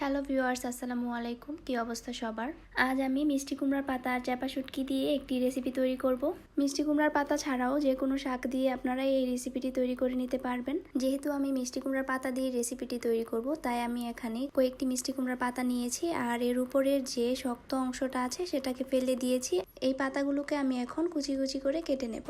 Hello viewers, আসসালামু আলাইকুম। কি অবস্থা সবার? আজ আমি মিষ্টি কুমড়ার পাতা আর চাপা শুটকি দিয়ে একটি রেসিপি তৈরি করব। মিষ্টি কুমড়ার পাতা ছাড়াও যে কোনো শাক দিয়ে আপনারা এই রেসিপিটি তৈরি করে নিতে পারবেন। যেহেতু আমি মিষ্টি কুমড়ার পাতা দিয়ে রেসিপিটি তৈরি করব, তাই আমি এখানে কয়েকটি মিষ্টি কুমড়ার পাতা নিয়েছি আর এর উপরের যে শক্ত অংশটা আছে সেটাকে ফেলে দিয়েছি। এই পাতাগুলোকে আমি এখন কুচি কুচি করে কেটে নেব।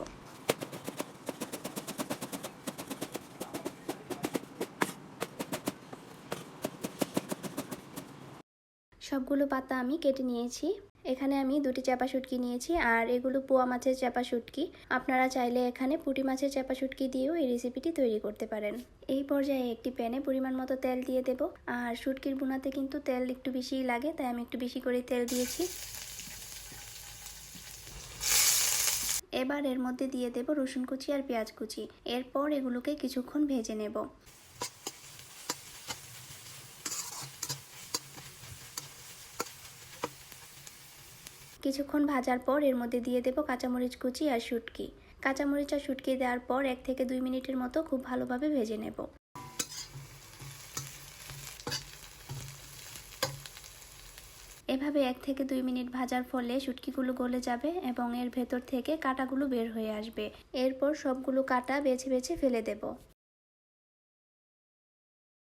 সবগুলো পাতা আমি কেটে নিয়েছি। এখানে আমি দুটি চাপা শুটকি নিয়েছি আর এগুলো পোয়া মাছের চাপা শুটকি। আপনারা চাইলে এখানে পুঁটি মাছের চাপা শুটকি দিয়েও এই রেসিপিটি তৈরি করতে পারেন। এই পর্যায়ে একটি প্যানে পরিমাণ মতো তেল দিয়ে দেব। আর শুটকির ভুনাতে কিন্তু তেল একটু বেশিই লাগে, তাই আমি একটু বেশি করে তেল দিয়েছি। এবার এর মধ্যে দিয়ে দেব রসুন কুচি আর পেঁয়াজ কুচি। এরপর এগুলোকে কিছুক্ষণ ভেজে নেব। কিছুক্ষণ ভাজার পর এর মধ্যে দিয়ে দেব কাঁচামরিচ কুচি আর শুটকি। কাঁচামরিচ আর শুটকি দেওয়ার পর 1 থেকে 2 মিনিটের মতো খুব ভালোভাবে ভেজে নেব। এভাবে 1 থেকে 2 মিনিট ভাজার ফলে শুটকিগুলো গলে যাবে এবং এর ভেতর থেকে কাঁটাগুলো বের হয়ে আসবে। এরপর সবগুলো কাঁটা বেছে বেছে ফেলে দেব।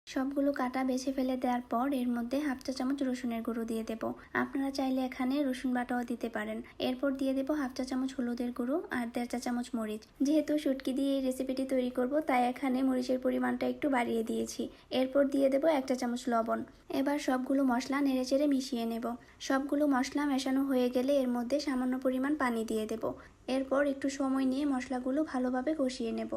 সবগুলো কাটা বেছে ফেলে দেওয়ার পর এর মধ্যে 1/2 চা চামচ রসুনের গুঁড়ো দিয়ে দেব। আপনারা চাইলে এখানে রসুন বাটাও দিতে পারেন। এরপর দিয়ে দেব 1/2 চা চামচ হলুদের গুঁড়ো আর 1.5 চা চামচ মরিচ। যেহেতু শুটকি দিয়ে এই রেসিপিটি তৈরি করব, তাই এখানে মরিচের পরিমাণটা একটু বাড়িয়ে দিয়েছি। এরপর দিয়ে দেব 1 চা চামচ লবণ। এবার সবগুলো মশলা নেড়েচেড়ে মিশিয়ে নেব। সবগুলো মশলা মেশানো হয়ে গেলে এর মধ্যে সামান্য পরিমাণ পানি দিয়ে দেব। এরপর একটু সময় নিয়ে মশলাগুলো ভালোভাবে কষিয়ে নেব।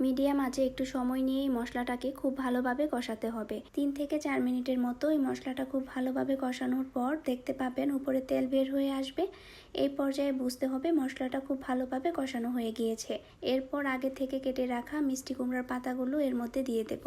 মিডিয়াম আঁচে একটু সময় নিয়ে এই মশলাটাকে খুব ভালোভাবে কষাতে হবে। 3 থেকে 4 মিনিটের মতো এই মশলাটা খুব ভালোভাবে কষানোর পর দেখতে পাবেন উপরে তেল বের হয়ে আসবে। এই পর্যায়ে বুঝতে হবে মশলাটা খুব ভালোভাবে কষানো হয়ে গিয়েছে। এরপর আগে থেকে কেটে রাখা মিষ্টি কুমড়ার পাতাগুলো এর মধ্যে দিয়ে দেব।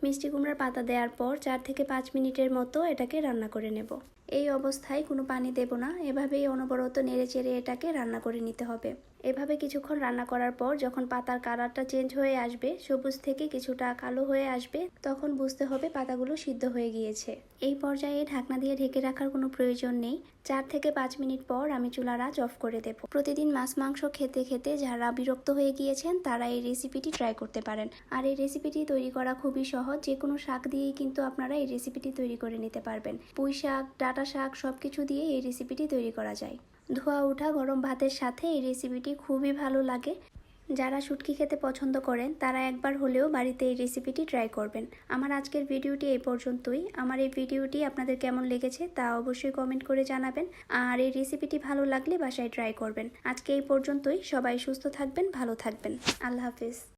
মিষ্টি কুমড়ার পাতা দেওয়ার পর 4 থেকে 5 মিনিটের মতো এটাকে রান্না করে নেব। এই অবস্থায় কোনো পানি দেব না, এভাবেই অনবরত নেড়েচেড়ে এটাকে রান্না করে নিতে হবে। এভাবে কিছুক্ষণ রান্না করার পর যখন পাতার কালারটা চেঞ্জ হয়ে আসবে, সবুজ থেকে কিছুটা কালো হয়ে আসবে, তখন বুঝতে হবে পাতাগুলো সিদ্ধ হয়ে গিয়েছে। এই পর্যায়ে ঢাকনা দিয়ে ঢেকে রাখার কোনো প্রয়োজন নেই। 4 থেকে 5 মিনিট পর আমি চুলার আঁচ অফ করে দেব। প্রতিদিন মাছ মাংস খেতে খেতে যারা বিরক্ত হয়ে গিয়েছেন তারা এই রেসিপিটি ট্রাই করতে পারেন। আর এই রেসিপিটি তৈরি করা খুবই সহজ। যে কোনো শাক দিয়েই কিন্তু আপনারা এই রেসিপিটি তৈরি করে নিতে পারবেন। পুঁই শাক, ডাঁটা শাক সবকিছু দিয়ে এই রেসিপিটি তৈরি করা যায়। ধোয়া ওঠা গরম ভাতের সাথে এই রেসিপিটি খুবই ভালো লাগে। যারা শুটকি খেতে পছন্দ করেন তারা একবার হলেও বাড়িতে এই রেসিপিটি ট্রাই করবেন। আমার আজকের ভিডিওটি এই পর্যন্তই। আমার এই ভিডিওটি আপনাদের কেমন লেগেছে তা অবশ্যই কমেন্ট করে জানাবেন। আর এই রেসিপিটি ভালো লাগলে বাসায় ট্রাই করবেন। আজকে এই পর্যন্তই। সবাই সুস্থ থাকবেন, ভালো থাকবেন। আল্লাহ হাফিজ।